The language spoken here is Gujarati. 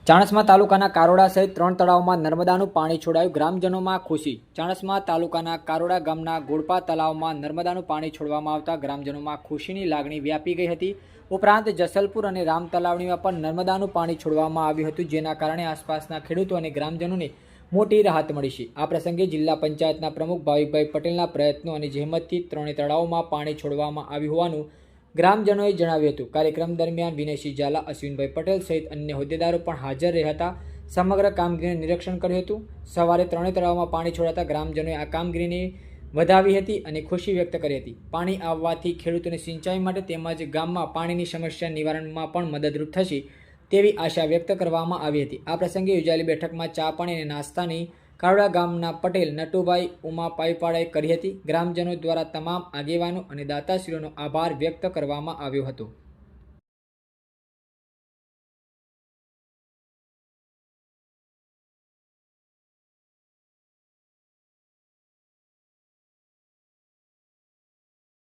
ચાણસ્મા તાલુકાના કારોડા સહિત 3 તળાવમાં નર્મદાનું પાણી છોડાયું, ગ્રામજનોમાં ખુશી। ચાણસ્મા તાલુકાના કારોડા ગામના ગોળપા તળાવમાં નર્મદાનું પાણી છોડવામાં આવતા ગ્રામજનોમાં ખુશીની લાગણી વ્યાપી ગઈ હતી। ઉપરાંત જસલપુર અને રામ તલાવણીમાં પણ નર્મદાનું પાણી છોડવામાં આવ્યું હતું, જેના કારણે આસપાસના ખેડૂતો અને ગ્રામજનોને મોટી રાહત મળી છે। આ પ્રસંગે જિલ્લા પંચાયતના પ્રમુખ ભાવિકભાઈ પટેલના પ્રયત્નો અને જહેમતથી 3 તળાવોમાં પાણી છોડવામાં આવ્યું હોવાનું ગ્રામજનોએ જણાવ્યું હતું। કાર્યક્રમ દરમિયાન વિનયસિંહ ઝાલા, અશ્વિનભાઈ પટેલ સહિત અન્ય હોદ્દેદારો પણ હાજર રહ્યા હતા। સમગ્ર કામગીરીનું નિરીક્ષણ કર્યું હતું। સવારે 3 તળાવમાં પાણી છોડાતા ગ્રામજનોએ આ કામગીરીને વધાવી હતી અને ખુશી વ્યક્ત કરી હતી। પાણી આવવાથી ખેડૂતોને સિંચાઈ માટે તેમજ ગામમાં પાણીની સમસ્યા નિવારણમાં પણ મદદરૂપ થશે તેવી આશા વ્યક્ત કરવામાં આવી હતી। આ પ્રસંગે યોજાયેલી બેઠકમાં ચા પાણી અને નાસ્તાની કારોડા ગામના પટેલ નટુભાઈ ઉમા પાઈપાડાએ કરી હતી। ગ્રામજનો દ્વારા તમામ આગેવાનો અને દાતાશ્રીઓનો આભાર વ્યક્ત કરવામાં આવ્યો હતો।